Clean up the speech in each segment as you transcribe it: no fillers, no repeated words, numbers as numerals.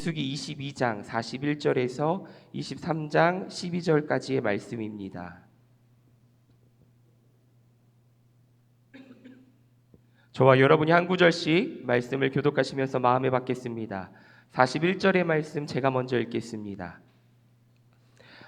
민수기 22장 41절에서 23장 12절까지의 말씀입니다. 저와 여러분이 한 구절씩 말씀을 교독하시면서 마음에 받겠습니다. 41절의 말씀 제가 먼저 읽겠습니다.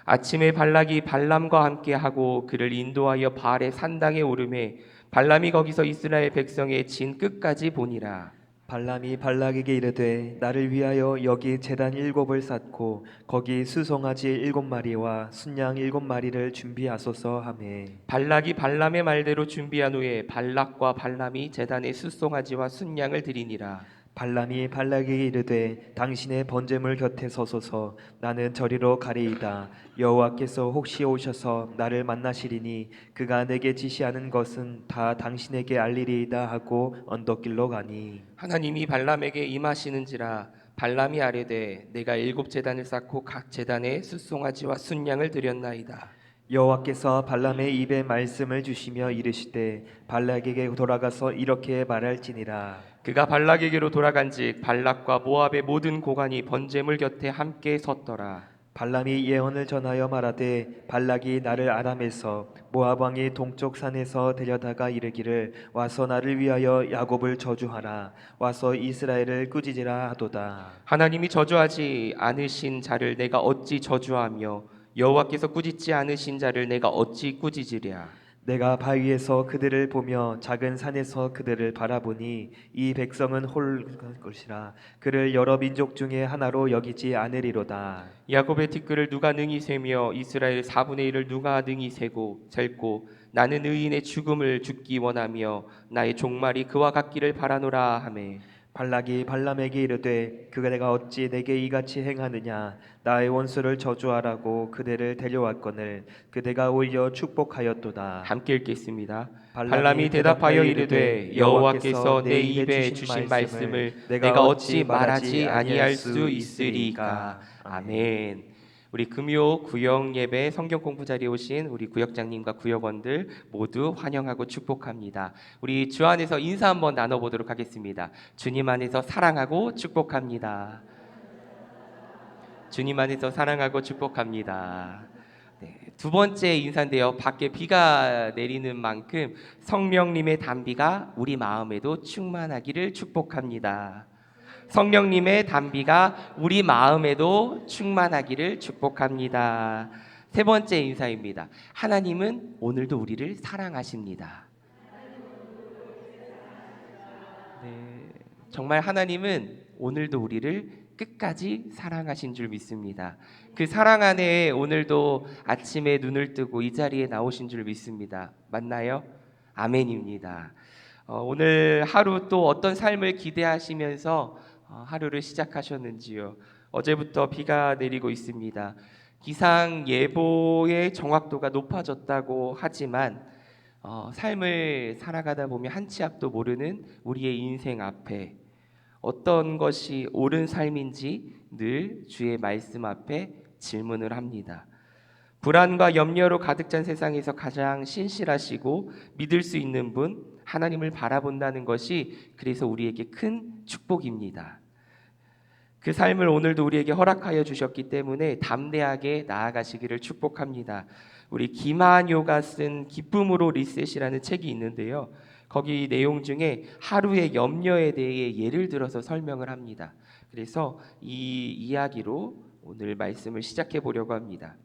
아침에 발락이 발람과 함께 하고 그를 인도하여 바알의 산당에 오르매 발람이 거기서 이스라엘 백성의 진 끝까지 보니라. 발람이 발락에게 이르되 나를 위하여 여기 제단 7을 쌓고 거기 수송아지 7마리와 순양 7마리를 준비하소서 하매 발락이 발람의 말대로 준비한 후에 발락과 발람이 제단에 숫송아지와 순양을 드리니라. 발람이 발락에게 이르되 당신의 번제물 곁에 서소서 나는 저리로 가리이다. 여호와께서 혹시 오셔서 나를 만나시리니 그가 내게 지시하는 것은 다 당신에게 알리리이다 하고 언덕길로 가니 하나님이 발람에게 임하시는지라. 발람이 아뢰되 내가 7제단을 쌓고 각 제단에 숫송아지와 순양을 드렸나이다. 여호와께서 발람의 입에 말씀을 주시며 이르시되 발락에게 돌아가서 이렇게 말할지니라. 그가 발락에게로 돌아간즉 발락과 모압의 모든 고관이 번제물 곁에 함께 섰더라. 발람이 예언을 전하여 말하되 발락이 나를 아람에서 모압 왕이 동쪽 산에서 데려다가 이르기를 와서 나를 위하여 야곱을 저주하라 와서 이스라엘을 꾸짖으라 하도다. 하나님이 저주하지 않으신 자를 내가 어찌 저주하며 여호와께서 꾸짖지 않으신 자를 내가 어찌 꾸짖으랴. 내가 바위에서 그들을 보며 작은 산에서 그들을 바라보니 이 백성은 홀 것이라 그를 여러 민족 중에 하나로 여기지 않으리로다. 야곱의 티끌을 누가 능히 세며 이스라엘 4분의 1을 누가 능히 셀고 나는 의인의 죽음을 죽기 원하며 나의 종말이 그와 같기를 바라노라 하매 발락이 발람에게 이르되 그가 내가 어찌 내게 이같이 행하느냐 나의 원수를 저주하라고 그대를 데려왔거늘 그대가 오히려 축복하였도다. 함께 읽겠습니다. 발람이 대답하여 이르되 여호와께서 내 입에 주신 말씀을 내가 어찌 말하지 아니할 수 있으리까. 아멘. 우리 금요 구역 예배 성경 공부 자리에 오신 우리 구역장님과 구역원들 모두 환영하고 축복합니다. 우리 주 안에서 인사 한번 나눠보도록 하겠습니다. 주님 안에서 사랑하고 축복합니다. 주님 안에서 사랑하고 축복합니다. 네, 두 번째 인사인데요. 밖에 비가 내리는 만큼 성령님의 단비가 우리 마음에도 충만하기를 축복합니다. 성령님의 단비가 우리 마음에도 충만하기를 축복합니다. 세 번째 인사입니다. 하나님은 오늘도 우리를 사랑하십니다. 네, 정말 하나님은 오늘도 우리를 끝까지 사랑하신 줄 믿습니다. 그 사랑 안에 오늘도 아침에 눈을 뜨고 이 자리에 나오신 줄 믿습니다. 맞나요? 아멘입니다. 오늘 하루 또 어떤 삶을 기대하시면서 하루를 시작하셨는지요? 어제부터 비가 내리고 있습니다. 기상 예보의 정확도가 높아졌다고 하지만 삶을 살아가다 보면 한 치 앞도 모르는 우리의 인생 앞에 어떤 것이 옳은 삶인지 늘 주의 말씀 앞에 질문을 합니다. 불안과 염려로 가득 찬 세상에서 가장 신실하시고 믿을 수 있는 분 하나님을 바라본다는 것이 그래서 우리에게 큰 축복입니다. 그 삶을 오늘도 우리에게 허락하여 주셨기 때문에 담대하게 나아가시기를 축복합니다. 우리 김한효가 쓴 기쁨으로 리셋이라는 책이 있는데요. 거기 내용 중에 하루의 염려에 대해 예를 들어서 설명을 합니다. 그래서 이 이야기로 오늘 말씀을 시작해 보려고 합니다.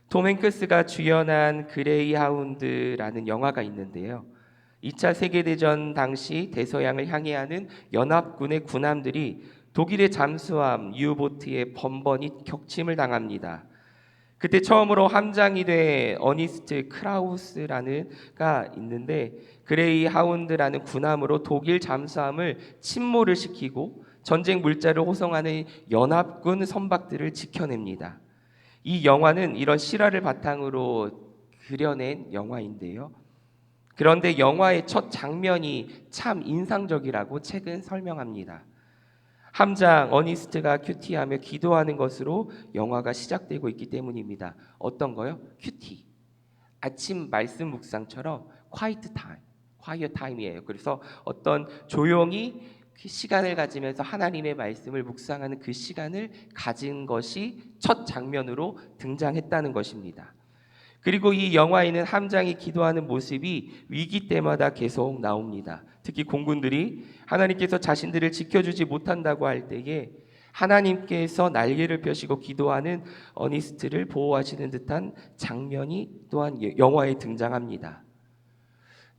톰 행크스가 주연한 그레이하운드라는 영화가 있는데요. 2차 세계대전 당시 대서양을 향해 하는 연합군의 군함들이 독일의 잠수함 유보트에 번번이 격침을 당합니다. 그때 처음으로 함장이 된 어니스트 크라우스라는 가 있는데 그레이하운드라는 군함으로 독일 잠수함을 침몰을 시키고 전쟁 물자를 호송하는 연합군 선박들을 지켜냅니다. 이 영화는 이런 실화를 바탕으로 그려낸 영화인데요. 그런데 영화의 첫 장면이 참 인상적이라고 책은 설명합니다. 함장 어니스트가 큐티하며 기도하는 것으로 영화가 시작되고 있기 때문입니다. 어떤 거요? 큐티. 아침 말씀 묵상처럼 quiet time, quiet time이에요. 그래서 어떤 조용히 그 시간을 가지면서 하나님의 말씀을 묵상하는 그 시간을 가진 것이 첫 장면으로 등장했다는 것입니다. 그리고 이 영화에는 함장이 기도하는 모습이 위기 때마다 계속 나옵니다. 특히 공군들이 하나님께서 자신들을 지켜주지 못한다고 할 때에 하나님께서 날개를 펴시고 기도하는 어니스트를 보호하시는 듯한 장면이 또한 영화에 등장합니다.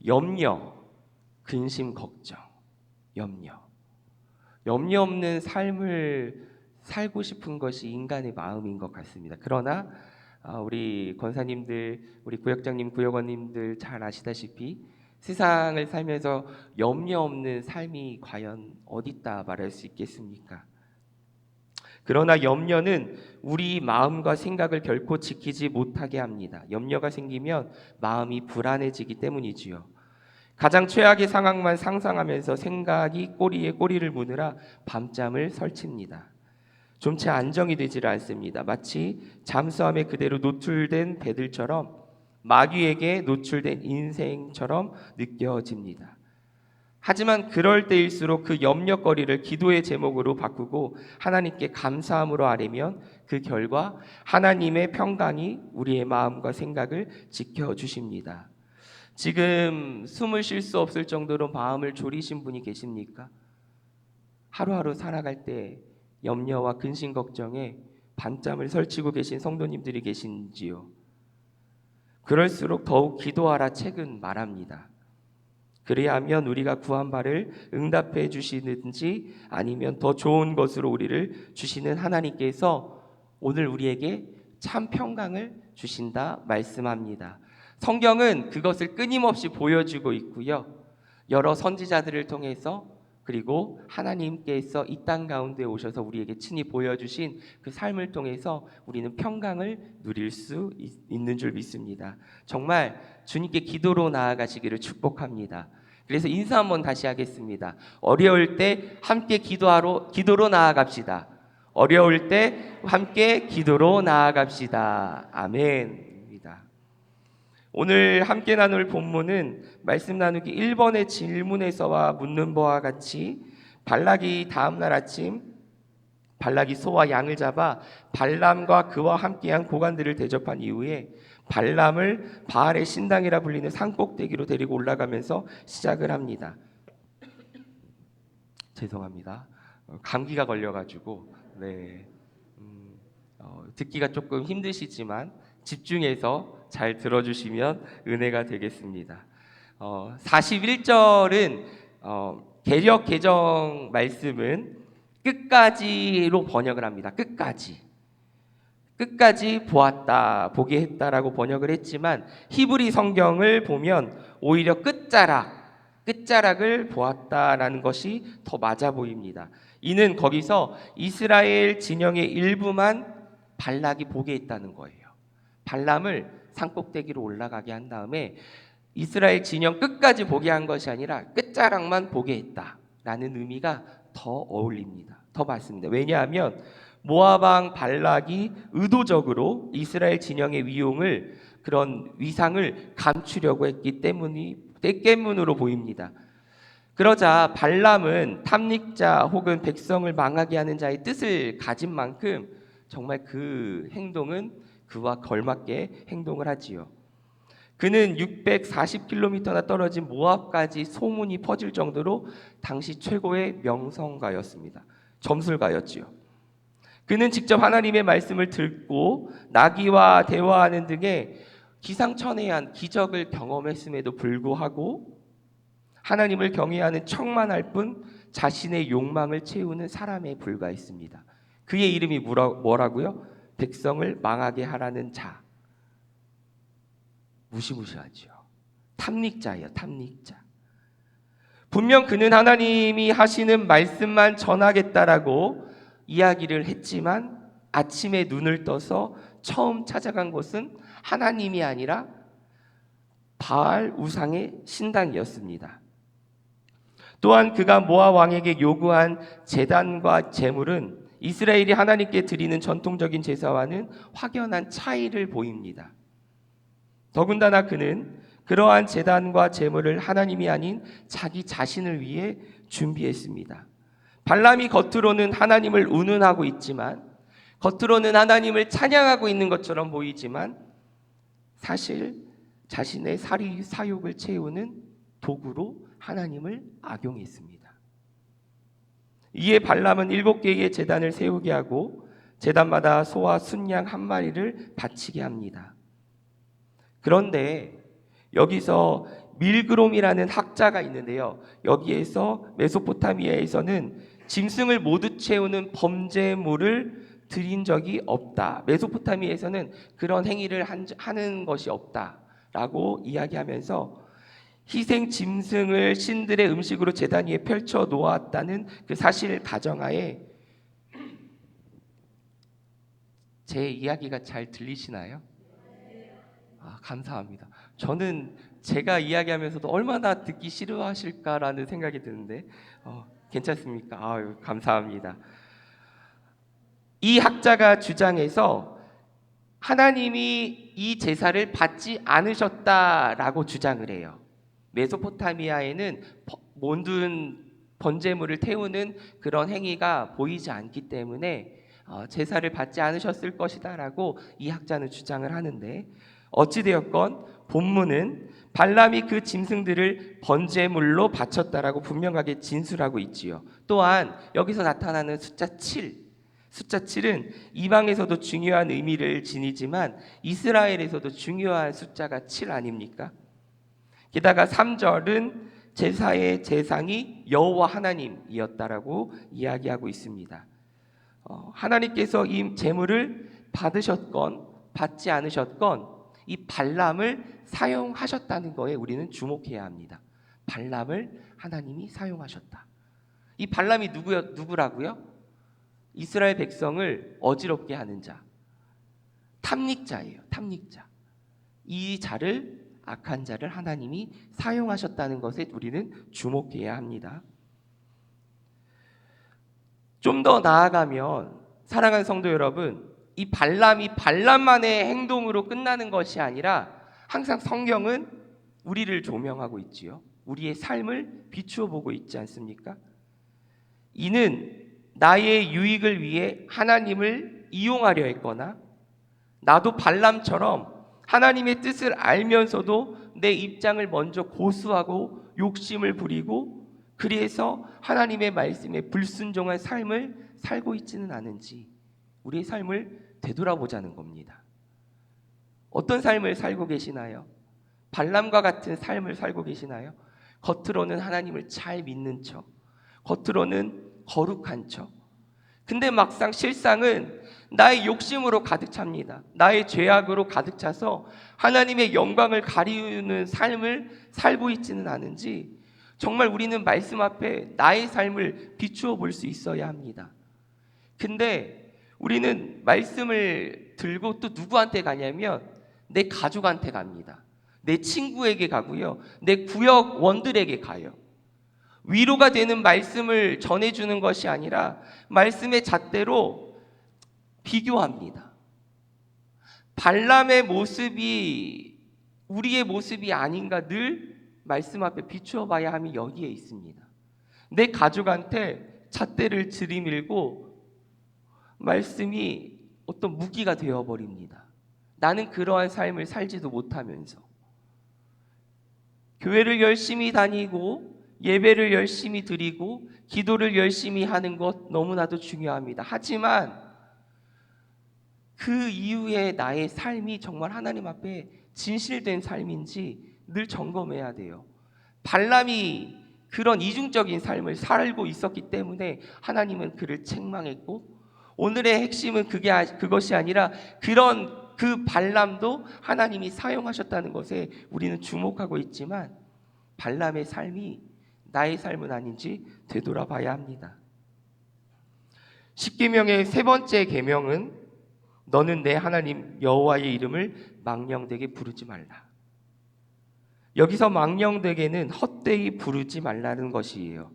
염려, 근심, 걱정, 염려 없는 삶을 살고 싶은 것이 인간의 마음인 것 같습니다. 그러나 우리 권사님들, 우리 구역장님, 구역원님들 잘 아시다시피 세상을 살면서 염려 없는 삶이 과연 어딨다 말할 수 있겠습니까? 그러나 염려는 우리 마음과 생각을 결코 지키지 못하게 합니다. 염려가 생기면 마음이 불안해지기 때문이지요. 가장 최악의 상황만 상상하면서 생각이 꼬리에 꼬리를 무느라 밤잠을 설칩니다. 좀채 안정이 되지를 않습니다. 마치 잠수함에 그대로 노출된 배들처럼 마귀에게 노출된 인생처럼 느껴집니다. 하지만 그럴 때일수록 그 염려거리를 기도의 제목으로 바꾸고 하나님께 감사함으로 아뢰면 그 결과 하나님의 평강이 우리의 마음과 생각을 지켜주십니다. 지금 숨을 쉴 수 없을 정도로 마음을 졸이신 분이 계십니까? 하루하루 살아갈 때 염려와 근심 걱정에 밤잠을 설치고 계신 성도님들이 계신지요? 그럴수록 더욱 기도하라 책은 말합니다. 그래야 하면 우리가 구한 바를 응답해 주시는지 아니면 더 좋은 것으로 우리를 주시는 하나님께서 오늘 우리에게 참 평강을 주신다 말씀합니다. 성경은 그것을 끊임없이 보여주고 있고요. 여러 선지자들을 통해서 그리고 하나님께서 이 땅 가운데 오셔서 우리에게 친히 보여주신 그 삶을 통해서 우리는 평강을 누릴 수 있는 줄 믿습니다. 정말 주님께 기도로 나아가시기를 축복합니다. 그래서 인사 한번 다시 하겠습니다. 어려울 때 함께 기도로 나아갑시다. 어려울 때 함께 기도로 나아갑시다. 아멘입니다. 오늘 함께 나눌 본문은 말씀 나누기 1번의 질문에서와 묻는 바와 같이 발락이 다음날 아침 발락이 소와 양을 잡아 발람과 그와 함께한 고관들을 대접한 이후에 발람을 바알의 신당이라 불리는 산꼭대기로 데리고 올라가면서 시작을 합니다. 죄송합니다. 감기가 걸려가지고 듣기가 조금 힘드시지만 집중해서 잘 들어주시면 은혜가 되겠습니다. 41절은 개역 개정 말씀은 끝까지로 번역을 합니다. 끝까지 보았다, 보게 했다라고 번역을 했지만 히브리 성경을 보면 오히려 끝자락을 보았다라는 것이 더 맞아 보입니다. 이는 거기서 이스라엘 진영의 일부만 발락이 보게 했다는 거예요. 발람을 산꼭대기로 올라가게 한 다음에 이스라엘 진영 끝까지 보게 한 것이 아니라 끝자락만 보게 했다라는 의미가 더 어울립니다. 더 맞습니다. 왜냐하면 모압 왕 발락이 의도적으로 이스라엘 진영의 그런 위상을 감추려고 했기 때문으로 보입니다. 그러자 발람은 탐닉자 혹은 백성을 망하게 하는 자의 뜻을 가진 만큼 정말 그 행동은 그와 걸맞게 행동을 하지요. 그는 640km나 떨어진 모압까지 소문이 퍼질 정도로 당시 최고의 명성가였습니다. 점술가였지요. 그는 직접 하나님의 말씀을 듣고 나귀와 대화하는 등의 기상천외한 기적을 경험했음에도 불구하고 하나님을 경외하는 척만 할 뿐 자신의 욕망을 채우는 사람에 불과했습니다. 그의 이름이 뭐라고요? 백성을 망하게 하라는 자. 무시무시하죠. 탐닉자예요. 탐닉자. 분명 그는 하나님이 하시는 말씀만 전하겠다라고 이야기를 했지만 아침에 눈을 떠서 처음 찾아간 곳은 하나님이 아니라 바알 우상의 신당이었습니다. 또한 그가 모압 왕에게 요구한 제단과 제물은 이스라엘이 하나님께 드리는 전통적인 제사와는 확연한 차이를 보입니다. 더군다나 그는 그러한 제단과 제물을 하나님이 아닌 자기 자신을 위해 준비했습니다. 발람이 겉으로는 하나님을 운운하고 있지만, 겉으로는 하나님을 찬양하고 있는 것처럼 보이지만 사실 자신의 사욕을 채우는 도구로 하나님을 악용했습니다. 이에 발람은 7개의 제단을 세우게 하고 제단마다 소와 순양 한 마리를 바치게 합니다. 그런데 여기서 밀그롬이라는 학자가 있는데요. 여기에서 메소포타미아에서는 짐승을 모두 채우는 범죄물을 드린 적이 없다. 메소포타미아에서는 그런 행위를 하는 것이 없다라고 이야기하면서 희생 짐승을 신들의 음식으로 제단 위에 펼쳐 놓았다는 그 사실을 가정하에, 제 이야기가 잘 들리시나요? 감사합니다. 저는 제가 이야기하면서도 얼마나 듣기 싫어하실까라는 생각이 드는데 괜찮습니까? 아유, 감사합니다. 이 학자가 주장해서 하나님이 이 제사를 받지 않으셨다라고 주장을 해요. 메소포타미아에는 모든 번제물을 태우는 그런 행위가 보이지 않기 때문에 제사를 받지 않으셨을 것이다라고 이 학자는 주장을 하는데, 어찌되었건 본문은 발람이 그 짐승들을 번제물로 바쳤다라고 분명하게 진술하고 있지요. 또한 여기서 나타나는 숫자 7, 숫자 7은 이방에서도 중요한 의미를 지니지만 이스라엘에서도 중요한 숫자가 7 아닙니까? 게다가 3절은 제사의 제상이 여호와 하나님이었다라고 이야기하고 있습니다. 하나님께서 이 제물을 받으셨건 받지 않으셨건 이 발람을 사용하셨다는 거에 우리는 주목해야 합니다. 발람을 하나님이 사용하셨다. 이 발람이 누구라고요? 이스라엘 백성을 어지럽게 하는 자, 탐닉자예요. 탐닉자. 이 자를, 악한 자를 하나님이 사용하셨다는 것에 우리는 주목해야 합니다. 좀 더 나아가면 사랑하는 성도 여러분, 이 발람이 발람만의 행동으로 끝나는 것이 아니라 항상 성경은 우리를 조명하고 있지요. 우리의 삶을 비추어 보고 있지 않습니까? 이는 나의 유익을 위해 하나님을 이용하려 했거나, 나도 발람처럼 하나님의 뜻을 알면서도 내 입장을 먼저 고수하고 욕심을 부리고 그래서 하나님의 말씀에 불순종한 삶을 살고 있지는 않은지 우리의 삶을 되돌아보자는 겁니다. 어떤 삶을 살고 계시나요? 발람과 같은 삶을 살고 계시나요? 겉으로는 하나님을 잘 믿는 척, 겉으로는 거룩한 척. 근데 막상 실상은 나의 욕심으로 가득 찹니다. 나의 죄악으로 가득 차서 하나님의 영광을 가리우는 삶을 살고 있지는 않은지 정말 우리는 말씀 앞에 나의 삶을 비추어 볼 수 있어야 합니다. 근데 우리는 말씀을 들고 또 누구한테 가냐면 내 가족한테 갑니다. 내 친구에게 가고요. 내 구역원들에게 가요. 위로가 되는 말씀을 전해주는 것이 아니라 말씀의 잣대로 비교합니다. 발람의 모습이 우리의 모습이 아닌가 늘 말씀 앞에 비추어 봐야 함이 여기에 있습니다. 내 가족한테 잣대를 들이밀고 말씀이 어떤 무기가 되어버립니다. 나는 그러한 삶을 살지도 못하면서 교회를 열심히 다니고 예배를 열심히 드리고 기도를 열심히 하는 것 너무나도 중요합니다. 하지만 그 이후에 나의 삶이 정말 하나님 앞에 진실된 삶인지 늘 점검해야 돼요. 발람이 그런 이중적인 삶을 살고 있었기 때문에 하나님은 그를 책망했고, 오늘의 핵심은 그것이 아니라 그 발람도 하나님이 사용하셨다는 것에 우리는 주목하고 있지만 발람의 삶이 나의 삶은 아닌지 되돌아봐야 합니다. 십계명의 세 번째 계명은 너는 내 하나님 여호와의 이름을 망령되게 부르지 말라. 여기서 망령되게는 헛되이 부르지 말라는 것이에요.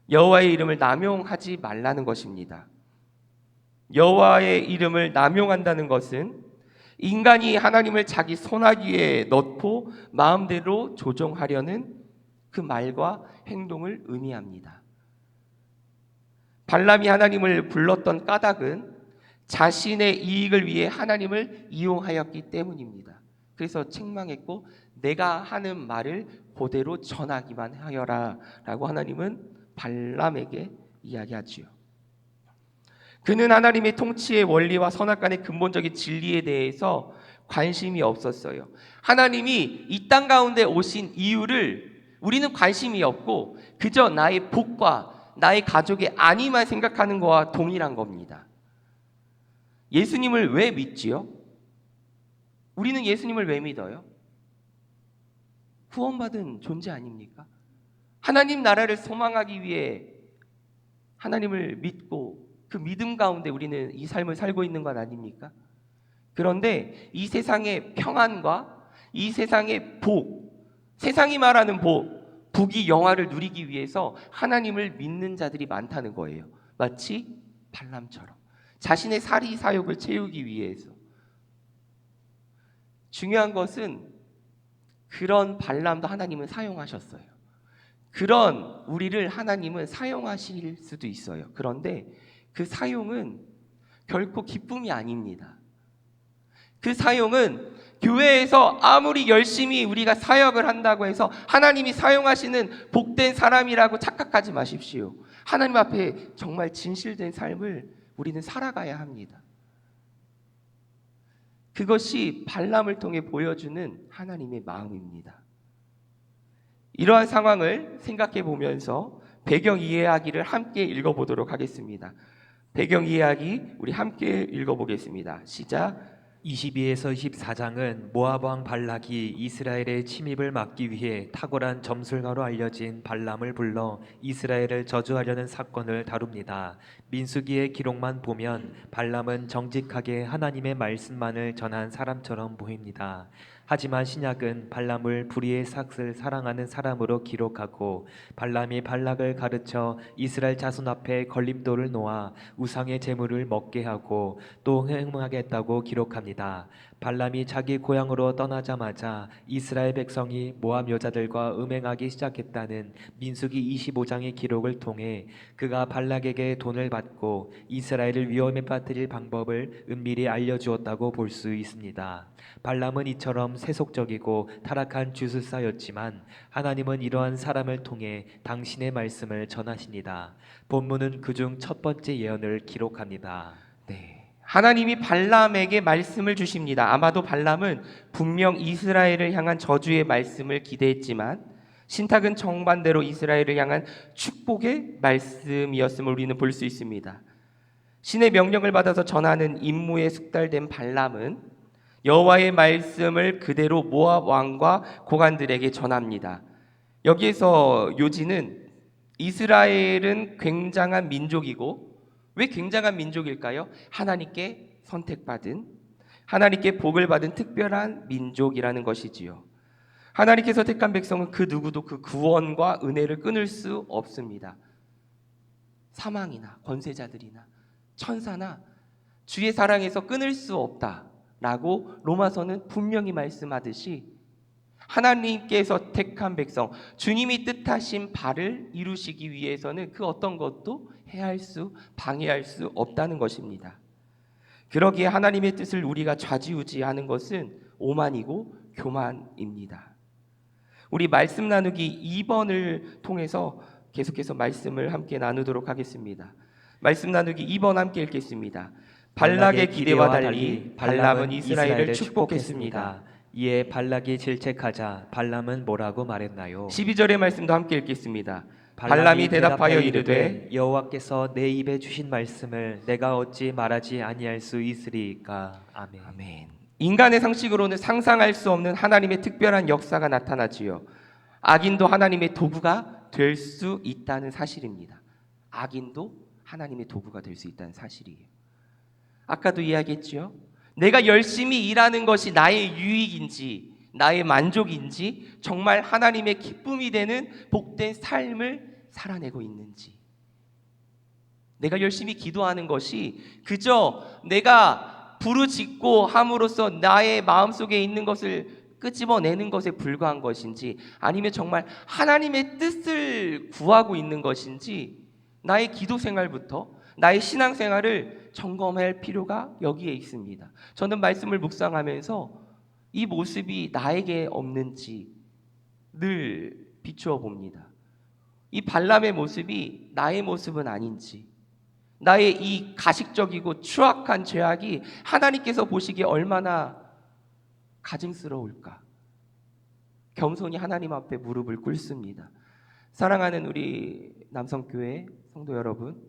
여호와의 이름을 남용하지 말라는 것입니다. 여호와의 이름을 남용한다는 것은 인간이 하나님을 자기 손아귀에 넣고 마음대로 조종하려는 그 말과 행동을 의미합니다. 발람이 하나님을 불렀던 까닭은 자신의 이익을 위해 하나님을 이용하였기 때문입니다. 그래서 책망했고 내가 하는 말을 그대로 전하기만 하여라 라고 하나님은 발람에게 이야기하지요. 그는 하나님의 통치의 원리와 선악간의 근본적인 진리에 대해서 관심이 없었어요. 하나님이 이 땅 가운데 오신 이유를 우리는 관심이 없고 그저 나의 복과 나의 가족의 안위만 생각하는 것과 동일한 겁니다. 예수님을 왜 믿지요? 우리는 예수님을 왜 믿어요? 구원받은 존재 아닙니까? 하나님 나라를 소망하기 위해 하나님을 믿고 그 믿음 가운데 우리는 이 삶을 살고 있는 것 아닙니까? 그런데 이 세상의 평안과 이 세상의 복, 세상이 말하는 복, 부귀 영화를 누리기 위해서 하나님을 믿는 자들이 많다는 거예요. 마치 발람처럼 자신의 사리 사욕을 채우기 위해서. 중요한 것은 그런 발람도 하나님은 사용하셨어요. 그런 우리를 하나님은 사용하실 수도 있어요. 그런데 그 사용은 결코 기쁨이 아닙니다. 그 사용은 교회에서 아무리 열심히 우리가 사역을 한다고 해서 하나님이 사용하시는 복된 사람이라고 착각하지 마십시오. 하나님 앞에 정말 진실된 삶을 우리는 살아가야 합니다. 그것이 발람을 통해 보여주는 하나님의 마음입니다. 이러한 상황을 생각해 보면서 배경 이해하기를 함께 읽어보도록 하겠습니다. 배경 이해하기 우리 함께 읽어보겠습니다. 시작. 22에서 24장은 모압 왕 발락이 이스라엘의 침입을 막기 위해 탁월한 점술가로 알려진 발람을 불러 이스라엘을 저주하려는 사건을 다룹니다. 민수기의 기록만 보면 발람은 정직하게 하나님의 말씀만을 전한 사람처럼 보입니다. 하지만 신약은 발람을 불의의 삭을 사랑하는 사람으로 기록하고 발람이 발락을 가르쳐 이스라엘 자손 앞에 걸림돌을 놓아 우상의 제물을 먹게 하고 또 행하겠다고 기록합니다. 발람이 자기 고향으로 떠나자마자 이스라엘 백성이 모압 여자들과 음행하기 시작했다는 민수기 25장의 기록을 통해 그가 발락에게 돈을 받고 이스라엘을 위험에 빠뜨릴 방법을 은밀히 알려주었다고 볼 수 있습니다. 발람은 이처럼 세속적이고 타락한 주술사였지만 하나님은 이러한 사람을 통해 당신의 말씀을 전하십니다. 본문은 그중 첫 번째 예언을 기록합니다. 네. 하나님이 발람에게 말씀을 주십니다. 아마도 발람은 분명 이스라엘을 향한 저주의 말씀을 기대했지만 신탁은 정반대로 이스라엘을 향한 축복의 말씀이었음을 우리는 볼 수 있습니다. 신의 명령을 받아서 전하는 임무에 숙달된 발람은 여호와의 말씀을 그대로 모압 왕과 고관들에게 전합니다. 여기에서 요지는 이스라엘은 굉장한 민족이고 왜 굉장한 민족일까요? 하나님께 선택받은, 하나님께 복을 받은 특별한 민족이라는 것이지요. 하나님께서 택한 백성은 그 누구도 그 구원과 은혜를 끊을 수 없습니다. 사망이나 권세자들이나 천사나 주의 사랑에서 끊을 수 없다라고 로마서는 분명히 말씀하듯이 하나님께서 택한 백성, 주님이 뜻하신 바를 이루시기 위해서는 그 어떤 것도 해할 수, 방해할 수 없다는 것입니다. 그러기에 하나님의 뜻을 우리가 좌지우지하는 것은 오만이고 교만입니다. 우리 말씀 나누기 2번을 통해서 계속해서 말씀을 함께 나누도록 하겠습니다. 말씀 나누기 2번 함께 읽겠습니다. 발락의 기대와 달리 발람은 이스라엘을 축복했습니다. 이에 발락이 질책하자 발람은 뭐라고 말했나요? 12절의 말씀도 함께 읽겠습니다. 발람이 대답하여 이르되 여호와께서 내 입에 주신 말씀을 내가 어찌 말하지 아니할 수 있으리이까. 아멘. 아멘. 인간의 상식으로는 상상할 수 없는 하나님의 특별한 역사가 나타나지요. 악인도 하나님의 도구가 될 수 있다는 사실입니다. 악인도 하나님의 도구가 될 수 있다는 사실이에요. 아까도 이야기했죠. 내가 열심히 일하는 것이 나의 유익인지 나의 만족인지 정말 하나님의 기쁨이 되는 복된 삶을 살아내고 있는지, 내가 열심히 기도하는 것이 그저 내가 부르짖고 함으로써 나의 마음속에 있는 것을 끄집어내는 것에 불과한 것인지, 아니면 정말 하나님의 뜻을 구하고 있는 것인지, 나의 기도 생활부터 나의 신앙 생활을 점검할 필요가 여기에 있습니다. 저는 말씀을 묵상하면서 이 모습이 나에게 없는지 늘 비추어 봅니다. 이 발람의 모습이 나의 모습은 아닌지, 나의 이 가식적이고 추악한 죄악이 하나님께서 보시기에 얼마나 가증스러울까. 겸손히 하나님 앞에 무릎을 꿇습니다. 사랑하는 우리 남성교회 성도 여러분,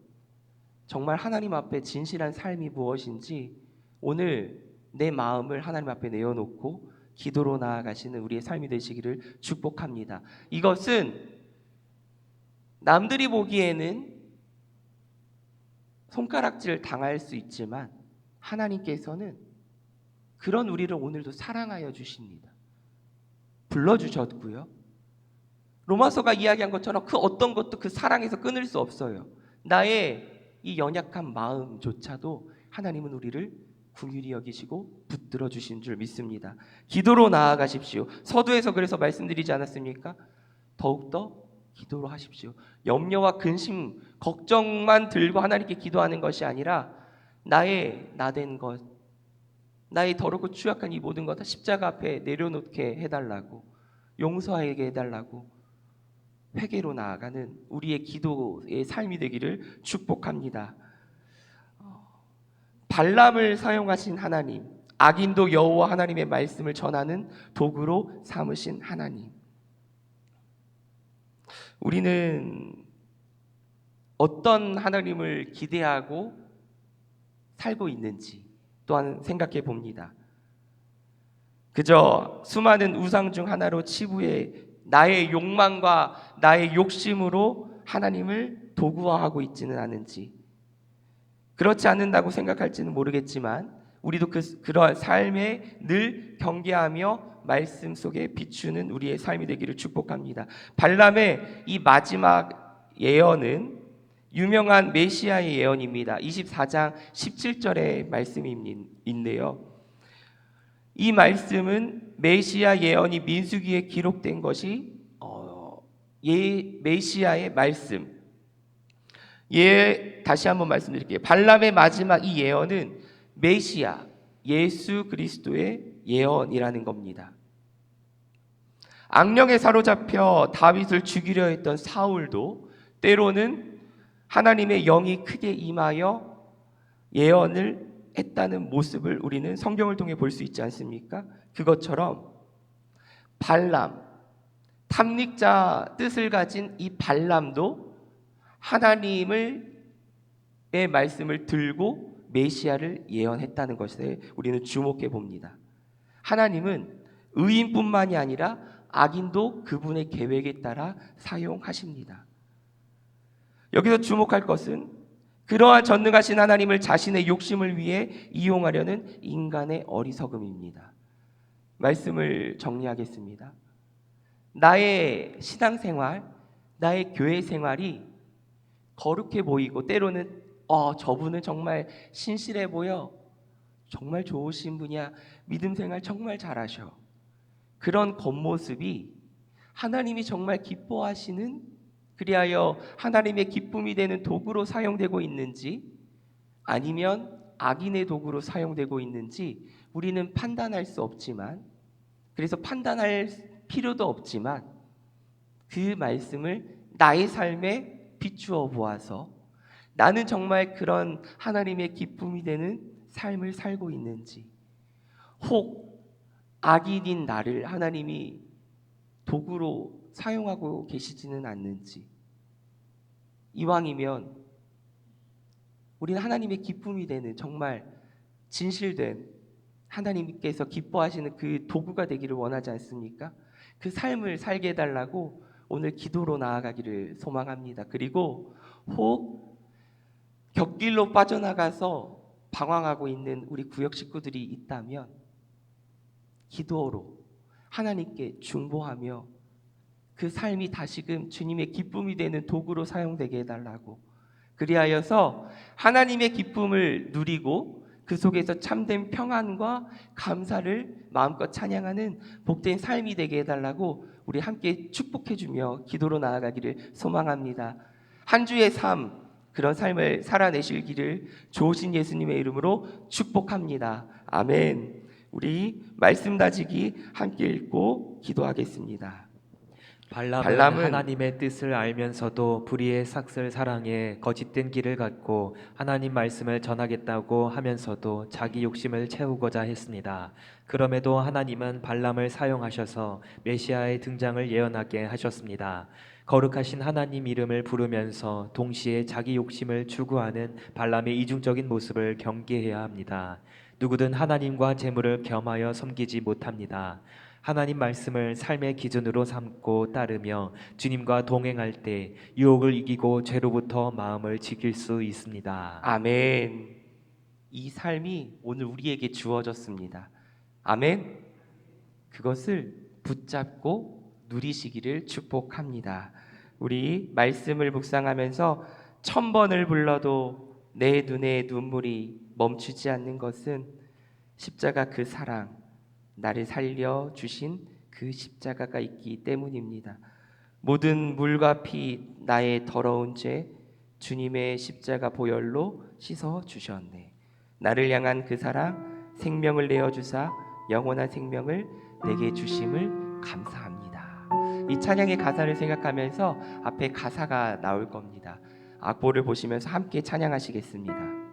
정말 하나님 앞에 진실한 삶이 무엇인지 오늘 내 마음을 하나님 앞에 내어놓고 기도로 나아가시는 우리의 삶이 되시기를 축복합니다. 이것은 남들이 보기에는 손가락질 당할 수 있지만 하나님께서는 그런 우리를 오늘도 사랑하여 주십니다. 불러주셨고요. 로마서가 이야기한 것처럼 그 어떤 것도 그 사랑에서 끊을 수 없어요. 나의 이 연약한 마음조차도 하나님은 우리를 긍휼히 여기시고 붙들어 주신 줄 믿습니다. 기도로 나아가십시오. 서두에서 그래서 말씀드리지 않았습니까? 더욱더 기도로 하십시오. 염려와 근심, 걱정만 들고 하나님께 기도하는 것이 아니라 나의 나된 것, 나의 더럽고 추악한 이 모든 것 다 십자가 앞에 내려놓게 해달라고, 용서하게 해달라고 회개로 나아가는 우리의 기도의 삶이 되기를 축복합니다. 발람을 사용하신 하나님, 악인도 여호와 하나님의 말씀을 전하는 도구로 삼으신 하나님, 우리는 어떤 하나님을 기대하고 살고 있는지 또한 생각해 봅니다. 그저 수많은 우상 중 하나로 치부해 나의 욕망과 나의 욕심으로 하나님을 도구화하고 있지는 않은지, 그렇지 않는다고 생각할지는 모르겠지만 우리도 그러한 삶에 늘 경계하며 말씀 속에 비추는 우리의 삶이 되기를 축복합니다. 발람의 이 마지막 예언은 유명한 메시아의 예언입니다. 24장 17절의 말씀이 있네요. 이 말씀은 메시아 예언이 민수기에 기록된 것이 메시아의 말씀. 다시 한번 말씀드릴게요. 발람의 마지막 이 예언은 메시아, 예수 그리스도의 예언이라는 겁니다. 악령에 사로잡혀 다윗을 죽이려 했던 사울도 때로는 하나님의 영이 크게 임하여 예언을 했다는 모습을 우리는 성경을 통해 볼 수 있지 않습니까? 그것처럼 발람, 탐닉자 뜻을 가진 이 발람도 하나님의 말씀을 들고 메시아를 예언했다는 것에 우리는 주목해 봅니다. 하나님은 의인뿐만이 아니라 악인도 그분의 계획에 따라 사용하십니다. 여기서 주목할 것은 그러한 전능하신 하나님을 자신의 욕심을 위해 이용하려는 인간의 어리석음입니다. 말씀을 정리하겠습니다. 나의 신앙생활, 나의 교회 생활이 거룩해 보이고 때로는 저분은 정말 신실해 보여, 정말 좋으신 분이야, 믿음 생활 정말 잘하셔, 그런 겉모습이 하나님이 정말 기뻐하시는, 그리하여 하나님의 기쁨이 되는 도구로 사용되고 있는지 아니면 악인의 도구로 사용되고 있는지 우리는 판단할 수 없지만, 그래서 판단할 필요도 없지만 그 말씀을 나의 삶에 비추어 보아서 나는 정말 그런 하나님의 기쁨이 되는 삶을 살고 있는지, 혹 악인인 나를 하나님이 도구로 사용하고 계시지는 않는지, 이왕이면 우리는 하나님의 기쁨이 되는 정말 진실된 하나님께서 기뻐하시는 그 도구가 되기를 원하지 않습니까? 그 삶을 살게 해달라고 오늘 기도로 나아가기를 소망합니다. 그리고 혹 곁길로 빠져나가서 방황하고 있는 우리 구역 식구들이 있다면 기도로 하나님께 중보하며 그 삶이 다시금 주님의 기쁨이 되는 도구로 사용되게 해달라고, 그리하여서 하나님의 기쁨을 누리고 그 속에서 참된 평안과 감사를 마음껏 찬양하는 복된 삶이 되게 해달라고 우리 함께 축복해주며 기도로 나아가기를 소망합니다. 한 주의 삶, 그런 삶을 살아내실 길을 좋으신 예수님의 이름으로 축복합니다. 아멘. 우리 말씀 다지기 함께 읽고 기도하겠습니다. 발람은 하나님의 뜻을 알면서도 불의의 삭슬 사랑에 거짓된 길을 갖고 하나님 말씀을 전하겠다고 하면서도 자기 욕심을 채우고자 했습니다. 그럼에도 하나님은 발람을 사용하셔서 메시아의 등장을 예언하게 하셨습니다. 거룩하신 하나님 이름을 부르면서 동시에 자기 욕심을 추구하는 발람의 이중적인 모습을 경계해야 합니다. 누구든 하나님과 재물을 겸하여 섬기지 못합니다. 하나님 말씀을 삶의 기준으로 삼고 따르며 주님과 동행할 때 유혹을 이기고 죄로부터 마음을 지킬 수 있습니다. 아멘. 이 삶이 오늘 우리에게 주어졌습니다. 아멘. 그것을 붙잡고 누리시기를 축복합니다. 우리 말씀을 묵상하면서 1000번을 불러도 내 눈에 눈물이 멈추지 않는 것은 십자가 그 사랑, 나를 살려주신 그 십자가가 있기 때문입니다. 모든 물과 피 나의 더러운 죄 주님의 십자가 보혈로 씻어주셨네. 나를 향한 그 사랑 생명을 내어주사 영원한 생명을 내게 주심을 감사합니다. 이 찬양의 가사를 생각하면서 앞에 가사가 나올 겁니다. 악보를 보시면서 함께 찬양하시겠습니다.